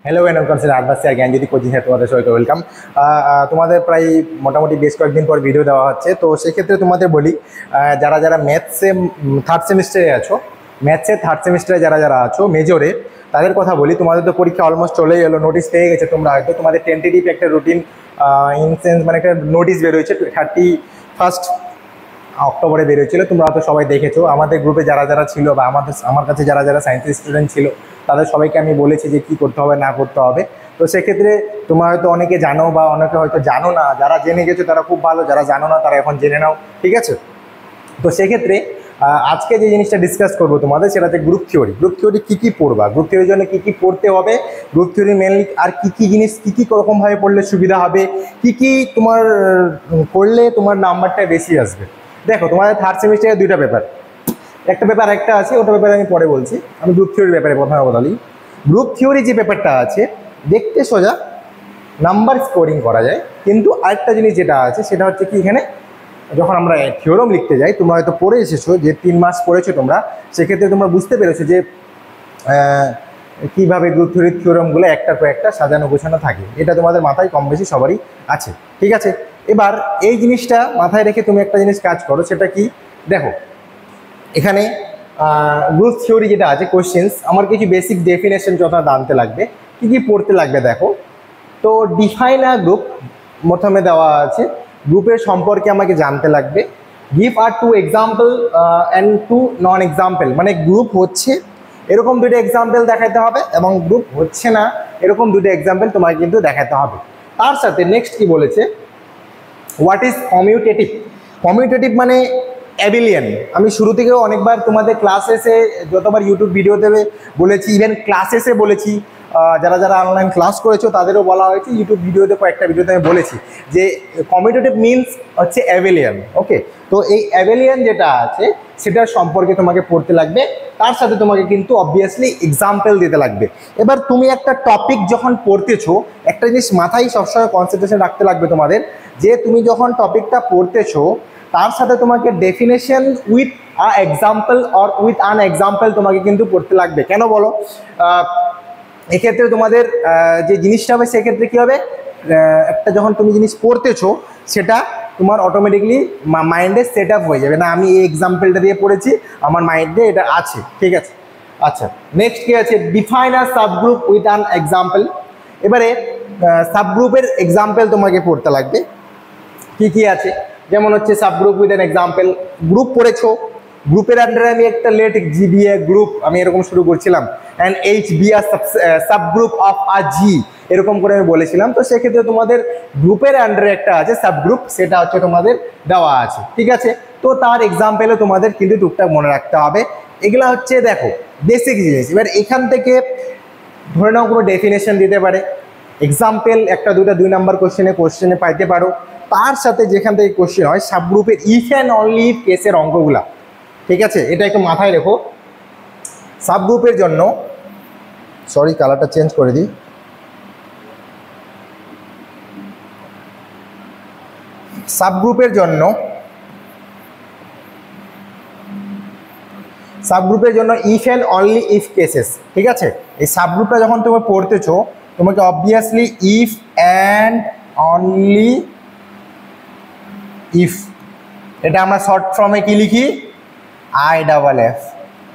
Hello and welcome sir আরবাসি আর Gyanjyoti coaching centre তোমাদের সবাইকে ওয়েলকাম। তোমাদের প্রায় মোটামুটি বেশ কয়েকদিন পর ভিডিও দেওয়া হচ্ছে, তো সেক্ষেত্রে তোমাদের বলি যারা যারা ম্যাথসে থার্ড সেমিস্টারে আছো, ম্যাথসে থার্ড সেমিস্টারে যারা যারা আছো মেজরে, তাদের কথা বলি। তোমাদের তো পরীক্ষা অলমোস্ট চলেই এলো, নোটিশ পেয়ে গেছে তোমরা হয়তো। তোমাদের টেন্টেটিভ একটা রুটিন ইন সেন্স মানে একটা নোটিশ বেরোয়েছে 31 অক্টোবরে বেরিয়েছিল, তোমরা হয়তো সবাই দেখেছো। আমাদের গ্রুপে যারা যারা ছিল বা আমার কাছে যারা যারা সায়েন্সের স্টুডেন্ট ছিল, তাদের সবাইকে আমি বলেছি যে কী করতে হবে না করতে হবে। তো সেক্ষেত্রে তোমরা হয়তো অনেকে জানো বা অনেকে হয়তো জানো না। যারা জেনে গেছো তারা খুব ভালো, যারা জানো না তারা এখন জেনে নাও, ঠিক আছে? তো সেক্ষেত্রে আজকে যে জিনিসটা ডিসকাস করবো তোমাদের, সেটা হচ্ছে গ্রুপ থিওরি। গ্রুপ থিওরি কী কী পড়বা, গ্রুপ থিওরির জন্য কী কী পড়তে হবে, গ্রুপ থিওরি মেনলি আর কী কী জিনিস কী কী রকমভাবে পড়লে সুবিধা হবে, কী কী তোমার পড়লে তোমার নাম্বারটা বেশি আসবে। দেখো, তোমাদের থার্ড সেমিস্টারে দুইটা পেপার, একটা পেপার একটা আছে, ওটা পেপারে আমি পরে বলছি। আমি গ্রুপ থিওরির ব্যাপারে প্রথমে বলি। গ্রুপ থিওরি যে পেপারটা আছে, দেখতে সোজা, নাম্বার স্কোরিং করা যায়, কিন্তু আরেকটা জিনিস যেটা আছে সেটা হচ্ছে কি, এখানে যখন আমরা থিওরম লিখতে যাই, তোমরা হয়তো পড়ে এসেছো, যে 3 মাস পড়েছো তোমরা, সেক্ষেত্রে তোমরা বুঝতে পেরেছো যে কীভাবে গ্রুপ থিওরির থিওরমগুলো একটার পর একটা সাজানো গোছানো থাকে। এটা তোমাদের মাথায় কম বেশি সবারই আছে, ঠিক আছে? এবার এই জিনিসটা মাথায় রেখে তুমি একটা জিনিস কাজ করো, সেটা কি দেখো, এখানে গ্রুপ থিওরি যেটা আছে কোশ্চেন্স, আমার কিছু বেসিক ডেফিনেশন যথা জানতে লাগবে, কী কী পড়তে লাগবে দেখো। তো ডিফাইন আ গ্রুপ প্রথমে দেওয়া আছে, গ্রুপের সম্পর্কে আমাকে জানতে লাগবে। গিভ আর 2 এক্সাম্পল অ্যান্ড 2 নন এক্সাম্পল, মানে গ্রুপ হচ্ছে এরকম 2টা এক্সাম্পল দেখাতে হবে, এবং গ্রুপ হচ্ছে না এরকম 2টা এক্সাম্পল তোমাকে কিন্তু দেখাতে হবে। তার সাথে নেক্সট কি বলেছে, হোয়াট ইজ কমিউটেটিভ। কমিউটেটিভ মানে অ্যাবিলিয়ান। আমি শুরু থেকেও অনেকবার তোমাদের ক্লাসেসে যতবার ইউটিউব ভিডিও দেবে বলেছি, ইভেন ক্লাসেসে বলেছি, যারা যারা অনলাইন ক্লাস করেছো তাদেরও বলা হয়েছে, ইউটিউব ভিডিওতে কয়েকটা ভিডিওতে আমি বলেছি যে কমিউটেটিভ মিনস হচ্ছে অ্যাবিলিয়ান। ওকে, তো এই অ্যাবিলিয়ান যেটা আছে সেটার সম্পর্কে তোমাকে পড়তে লাগবে, তার সাথে তোমাকে কিন্তু অবভিয়াসলি এক্সাম্পল দিতে লাগবে। এবার তুমি একটা টপিক যখন পড়তেছো, একটা জিনিস মাথায় সবসময় কনসেন্ট্রেশন রাখতে লাগবে তোমাদের, যে তুমি যখন টপিকটা পড়তেছো তার সাথে তোমাকে definition with a example or with an example তোমাকে কিন্তু পড়তে লাগবে। কেন বলো? এক্ষেত্রে তোমাদের যে জিনিসটা হবে, সেক্ষেত্রে কী হবে, একটা যখন তুমি জিনিস পড়তেছো সেটা তোমার অটোমেটিকলি মাইন্ডে সেট আপ হয়ে যাবে, না আমি এই এক্সাম্পলটা দিয়ে পড়েছি, আমার মাইন্ডে এটা আছে, ঠিক আছে? আচ্ছা, নেক্সট কী আছে, define a subgroup with an example. এবারে সাবগ্রুপের এক্সাম্পল তোমাকে পড়তে লাগবে, কী কী আছে, যেমন হচ্ছে subgroup with an example. Group পড়েছো, গ্রুপের আন্ডারে আমি একটা let G be a group, আমি এরকম শুরু করছিলাম, অ্যান্ড এইচ বি আর সাবগ্রুপ অফ আ জি, এরকম করে আমি বলেছিলাম। তো সেক্ষেত্রে তোমাদের গ্রুপের আন্ডারে একটা আছে সাবগ্রুপ, সেটা হচ্ছে তোমাদের দেওয়া আছে, ঠিক আছে? তো তার এক্সাম্পলও তোমাদের কিন্তু টুকটাক মনে রাখতে হবে। এগুলা হচ্ছে দেখো বেসিক জিনিস। এবার এখান থেকে ধরে নাও কোনো ডেফিনেশন দিতে পারে, এক্সাম্পল একটা দুটা 2 নাম্বার কোশ্চেনে পাইতে পারো। তার সাথে যেখান থেকে কোশ্চেন হয় সাবগ্রুপের ইফ অ্যান্ড অনলি ইফ কেসের অঙ্কগুলা, ঠিক আছে? এটা একটু মাথায় রেখো। সাবগ্রুপের জন্য, সরি কালারটা চেঞ্জ করে দিই, সাবগ্রুপের জন্য if and only if cases, ঠিক আছে? এই সাবগ্রুপটা যখন তুমি পড়তেছো, তোমাকে obviously if and only if, এটা আমরা শর্ট ফর্মে কি লিখি, IFF।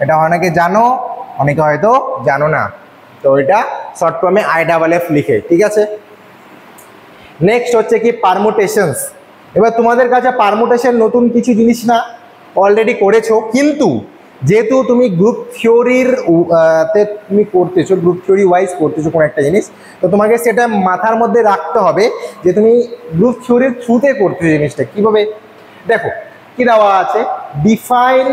এটা অনেকে জানো, অনেকে হয়তো জানো না, তো এটা শর্ট ফর্মে IFF লিখে, ঠিক আছে? নেক্সট হচ্ছে কি পারমুটেশনস। এবার তোমাদের কাছে পারমুটেশন নতুন কিছু জিনিস না, অলরেডি করেছো, কিন্তু যেহেতু তুমি গ্রুপ থিওরির তে তুমি করতেছো, গ্রুপ থিওরি ওয়াইজ করতেছো কোনো একটা জিনিস, তো তোমাকে সেটা মাথার মধ্যে রাখতে হবে যে তুমি গ্রুপ থিওরির থ্রুতে করতেছো জিনিসটা কীভাবে। দেখো কি দেওয়া আছে, define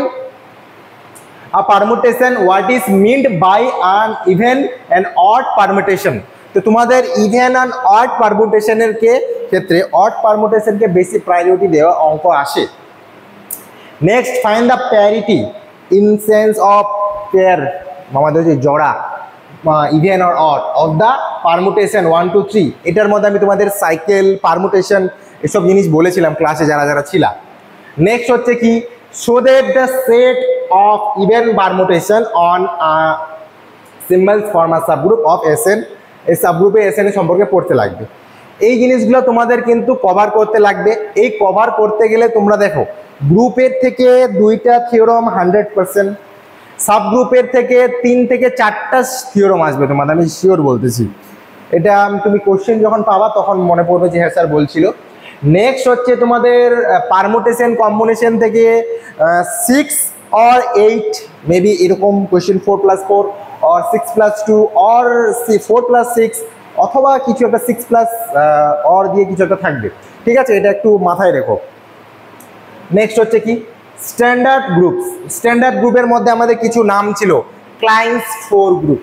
a permutation, what is meant by an even and odd permutation. তো তোমাদের ইভেন অ্যান্ড অড পারমুটেশনের ক্ষেত্রে অড পারমুটেশনকে বেশি প্রায়োরিটি দেওয়া অঙ্ক আসে। Next, find the parity in sense of pair, আমাদের যে জোড়া even or odd of the permutation 1 2 3। এটার মধ্যে আমি তোমাদের সাইকেল পারমুটেশন এসব জিনিস বলেছিলাম ক্লাসে যারা যারা ছিল। নেক্সট হচ্ছে কি, show that the set of even permutation on symbols form a subgroup of Sn এই সাবগ্রুপে এসএনএ সম্পর্কে পড়তে লাগবে। এই জিনিসগুলো তোমাদের কিন্তু কভার করতে লাগবে। এই কভার করতে গেলে তোমরা দেখো গ্রুপের থেকে 2টা থিওরাম 100%, সাবগ্রুপের থেকে 3 থেকে 4টা থিওরাম আসবে তোমাদের, আমি শিওর বলতেছি। এটা তুমি কোশ্চেন যখন পাবা তখন মনে পড়বে যে হ্যাঁ স্যার বলছিল। নেক্সট হচ্ছে তোমাদের পারমুটেশন কম্বিনেশন থেকে 6 or 8 মেবি এরকম কোশ্চেন, 4+4 or 6+2 or 4+6 অথবা কিছু একটা 6+ or দিয়ে কিছু একটা থাকবে, ঠিক আছে? এটা একটু মাথায় রেখো। নেক্সট হচ্ছে কি স্ট্যান্ডার্ড গ্রুপস। স্ট্যান্ডার্ড গ্রুপের মধ্যে আমাদের কিছু নাম ছিল, ক্লায়েন্টস 4 গ্রুপ,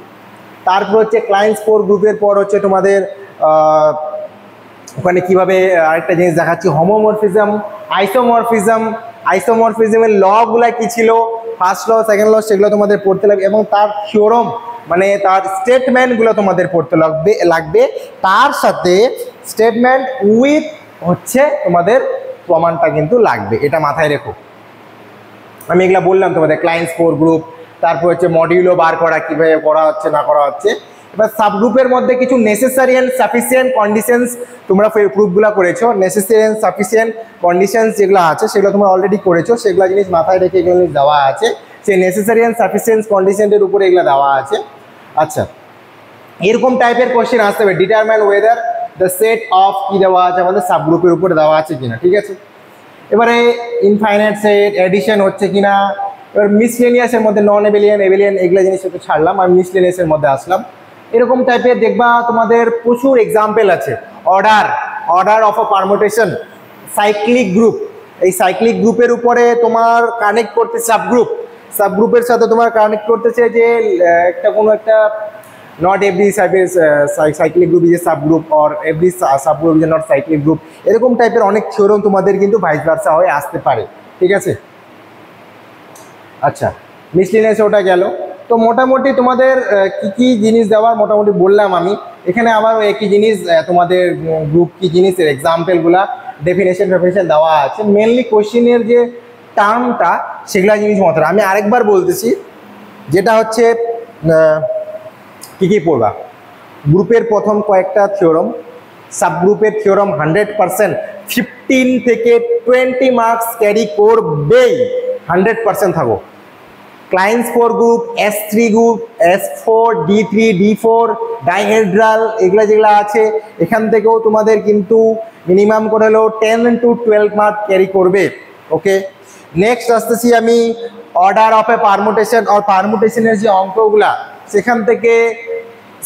তারপর হচ্ছে ক্লায়েন্টস 4 গ্রুপের পর হচ্ছে তোমাদের ওখানে কিভাবে আরেকটা জিনিস দেখাচ্ছি, হোমোমরফিজম, আইসোমরফিজম। আইসোমরফিজমের লগুলা কি ছিল, ফার্স্ট ল, সেকেন্ড ল, সেগুলো তোমাদের পড়তে লাগবে এবং তার থিওরম মানে তার স্টেটমেন্টগুলো তোমাদের পড়তে লাগবে। তার সাথে স্টেটমেন্ট উইথ হচ্ছে তোমাদের প্রমাণটা কিন্তু লাগবে, এটা মাথায় রেখো। আমি এগুলা বললাম তোমাদের ক্লায়েন্টস 4 গ্রুপ, তারপর হচ্ছে মডিউলও বার করা, কীভাবে করা হচ্ছে না করা হচ্ছে। এবার সাবগ্রুপের মধ্যে কিছু নেসেসারি অ্যান্ড সাফিসিয়েন্ট কন্ডিশনস তোমরা প্রুফগুলো করেছো। নেসেসারি অ্যান্ড সাফিসিয়েন্ট কন্ডিশনস যেগুলো আছে সেগুলো তোমরা অলরেডি করেছো, সেগুলো জিনিস মাথায় রেখে এগুলো জিনিস দেওয়া আছে। সেই নেসেসারি অ্যান্ড সাফিসিয়েন্ট কন্ডিশনের উপরে এগুলো দেওয়া আছে। আচ্ছা, এরকম টাইপের কোশ্চেন আসতে হবে, determine whether the set of কি দেওয়া আছে আমাদের সাবগ্রুপের উপরে দেওয়া আছে কিনা, ঠিক আছে? এবারে ইনফাইনাইট সেট, এডিশন হচ্ছে কিনা। এবার মিসলেনিয়াসের মধ্যে নন এবেলিয়ান, এবেলিয়ান এগুলো জিনিস একটু ছাড়লাম, আমি মিসলেনিয়াসের মধ্যে আসলাম। এরকম টাইপের দেখবা তোমাদের প্রচুর এক্সাম্পল আছে। Order of a permutation, cyclic group, এই সাইক্লিক গ্রুপের উপরে তোমার কানেক্ট করতে সাবগ্রুপের সাথে তোমার কানেক্ট করতেছে যে একটা কোনো একটা not every cyclic group is a subgroup or every subgroup is not cyclic group, এরকম টাইপের অনেক থিওরাম তোমাদের কিন্তু ভাইস ভার্সা হয়ে আসতে পারে, ঠিক আছে? আচ্ছা, মিসলিনিয়াস ওটা গেল। তো মোটামুটি তোমাদের কি কি জিনিস দেওয়ার মোটামুটি বললাম আমি। এখানে আবার একই জিনিস তোমাদের গ্রুপ কি জিনিসের এক্সাম্পলগুলা ডেফিনেশন দেওয়া আছে। মেনলি কোশ্চেনের যে টার্মটা সেগুলা জিনিস মতো আমি আরেকবার বলতেছি, যেটা হচ্ছে কি পড়বা, গ্রুপের প্রথম কয়েকটা থিওরাম, সাবগ্রুপের থিওরাম 100%, 15 থেকে 20 মার্কস ক্যারি করবেই, 100% থাকো। Clients 4 group, S3 group, S4, D3, D4, dihedral এগুলা যেগুলো আছে এখান থেকেও তোমাদের কিন্তু মিনিমাম করে হলেও 10 to 12 মার্ক ক্যারি করবে। ওকে, নেক্সট আসতেছি আমি অর্ডার অফ এ পারমুটেশন আর পারমুটেশনের যে অঙ্কগুলা সেখান থেকে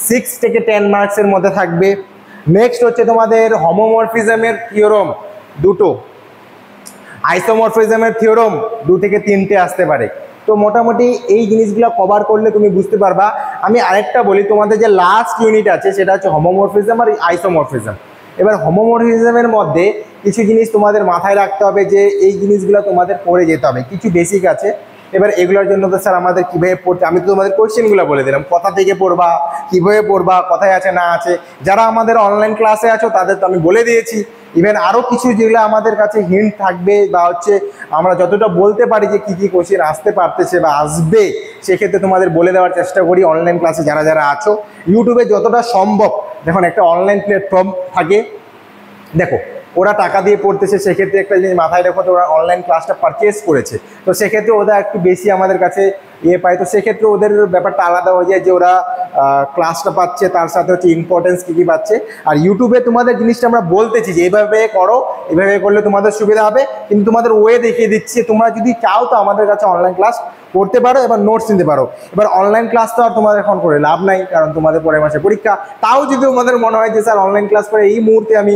6 থেকে 10 মার্কসের মধ্যে থাকবে। নেক্সট হচ্ছে তোমাদের হোমোমরফিজমের থিওরাম দুটো, আইসোমরফিজমের থিওরাম 2 থেকে 3টে আসতে পারে। তো মোটামুটি এই জিনিসগুলো কভার করলে তুমি বুঝতে পারবা। আমি আরেকটা বলি, তোমাদের যে লাস্ট ইউনিট আছে সেটা হচ্ছে হোমোমরফিজম আর আইসোমরফিজম। এবার হোমোমরফিজমের মধ্যে কিছু জিনিস তোমাদের মাথায় রাখতে হবে, যে এই জিনিসগুলো তোমাদের পড়ে যেতে হবে, কিছু বেসিক আছে। এবার এগুলোর জন্য তো স্যার আমাদের কীভাবে পড়তে, আমি তো তোমাদের কোয়েশ্চেনগুলো বলে দিলাম, কোথা থেকে পড়বা, কীভাবে পড়বা, কোথায় আছে না আছে। যারা আমাদের অনলাইন ক্লাসে আছো তাদের তো আমি বলে দিয়েছি। ইভেন আরও কিছু যেগুলো আমাদের কাছে হিন্ট থাকবে বা হচ্ছে আমরা যতটা বলতে পারি যে কী কী কোশ্চেন আসতে পারতেছে বা আসবে, সেক্ষেত্রে তোমাদের বলে দেওয়ার চেষ্টা করি। অনলাইন ক্লাসে যারা যারা আছো, ইউটিউবে যতটা সম্ভব, দেখুন একটা অনলাইন প্ল্যাটফর্ম থাকে, দেখো ওরা টাকা দিয়ে পড়তেছে, সেক্ষেত্রে একটা জিনিস মাথায় রেখো, তো ওরা অনলাইন ক্লাসটা পারচেস করেছে, তো সেক্ষেত্রে ওরা একটু বেশি আমাদের কাছে পায়, তো সেক্ষেত্রে ওদের ব্যাপারটা আলাদা হয়ে যায় যে ওরা ক্লাসটা পাচ্ছে, তার সাথে হচ্ছে ইম্পর্টেন্স কী কী পাচ্ছে। আর ইউটিউবে তোমাদের জিনিসটা আমরা বলতেছি যে এইভাবে করো, এইভাবে করলে তোমাদের সুবিধা হবে, কিন্তু তোমাদের ওয়ে দেখিয়ে দিচ্ছি। তোমরা যদি চাও তো আমাদের কাছে অনলাইন ক্লাস করতে পারো, এবার নোটস নিতে পারো। এবার অনলাইন ক্লাস তো আর তোমাদের এখন করে লাভ নাই, কারণ তোমাদের পরের মাসে পরীক্ষা। তাও যদি তোমাদের মনে হয় যে স্যার অনলাইন ক্লাস করে এই মুহূর্তে আমি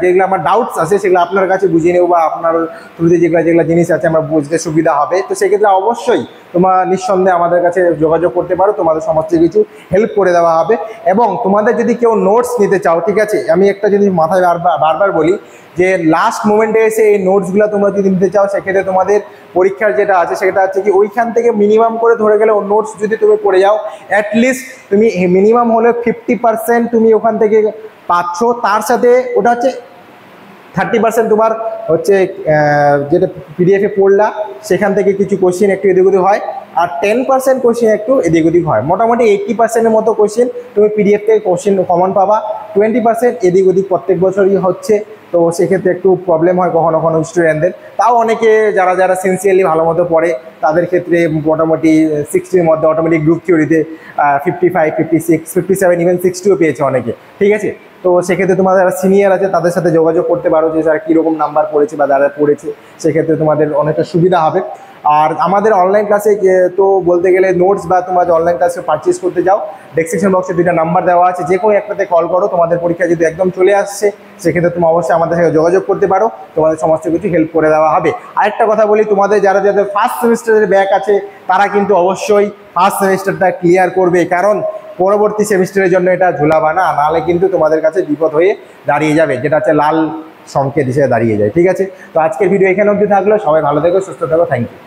যেগুলো আমার ডাউটস আছে সেগুলো আপনার কাছে বুঝিয়ে নেবো, বা আপনার থ্রুতে যেগুলো জিনিস আছে আমার বুঝতে সুবিধা হবে, তো সেক্ষেত্রে অবশ্যই তোমরা নিঃসন্দেহে আমাদের কাছে যোগাযোগ করতে পারো, তোমাদের সমস্ত কিছু হেল্প করে দেওয়া হবে। এবং তোমাদের যদি কেউ নোটস নিতে চাও, ঠিক আছে, আমি একটা জিনিস মাথায় বারবার বলি যে লাস্ট মোমেন্টে এসে এই নোটসগুলো তোমরা যদি নিতে চাও, সেক্ষেত্রে তোমাদের পরীক্ষার যেটা আছে সেটা হচ্ছে কি ওইখান থেকে মিনিমাম করে ধরে গেলে নোটস যদি তুমি পড়ে যাও, অ্যাটলিস্ট তুমি মিনিমাম হলে 50% তুমি ওখান থেকে পাচ্ছ। তার সাথে ওটা হচ্ছে 30% তোমার হচ্ছে যেটা পিডিএফে পড়লা সেখান থেকে কিছু কোশ্চেন একটু এদিক ওদিক হয়, আর 10% কোশ্চেন একটু এদিক ওদিক হয়। মোটামুটি 80%-এর মতো কোশ্চেন তুমি পিডিএফ থেকে কোশ্চেন কমন পাবা, 20% এদিক ওদিক প্রত্যেক বছরই হচ্ছে। তো সেক্ষেত্রে একটু প্রবলেম হয় কখনো কখনো স্টুডেন্টদের। তাও অনেকে যারা যারা সিনসিয়ারলি ভালো মতো পড়ে তাদের ক্ষেত্রে মোটামুটি 60-র মধ্যে অটোমেটিক গ্রুপ থিওরিতে 55, 56, 57, ইভেন 60ও পেয়েছে অনেকে। ঠিক আছে, তো সেক্ষেত্রে তোমাদের যারা সিনিয়র আছে তাদের সাথে যোগাযোগ করতে পারো যে যারা কীরকম নাম্বার পড়েছে বা যারা পড়েছে, সেক্ষেত্রে তোমাদের অনেকটা সুবিধা হবে। আর আমাদের অনলাইন ক্লাসে তো বলতে গেলে নোটস বা তোমাদের অনলাইন ক্লাসে পারচেস করতে যাও, ডেসক্রিপশন বক্সে 2টা নাম্বার দেওয়া আছে, যে কোনো একটাতে কল করো। তোমাদের পরীক্ষা যদি একদম চলে আসছে সেক্ষেত্রে তুমি অবশ্যই আমাদের সাথে যোগাযোগ করতে পারো, তোমাদের সমস্ত কিছু হেল্প করে দেওয়া হবে। আরেকটা কথা বলি, তোমাদের যারা যাদের ফার্স্ট সেমিস্টারের ব্যাক আছে তারা কিন্তু অবশ্যই ফার্স্ট সেমিস্টারটা ক্লিয়ার করবে, কারণ পরবর্তী সেমিস্টারের জন্য এটা ঝুলাবা না, নাহলে কিন্তু তোমাদের কাছে বিপদ হয়ে দাঁড়িয়ে যাবে, যেটা হচ্ছে লাল সংকেত হিসেবে দাঁড়িয়ে যায়। ঠিক আছে, তো আজকের ভিডিও এখানে অবধি থাকলো। সবাই ভালো থেকো, সুস্থ থাকো, থ্যাংক ইউ।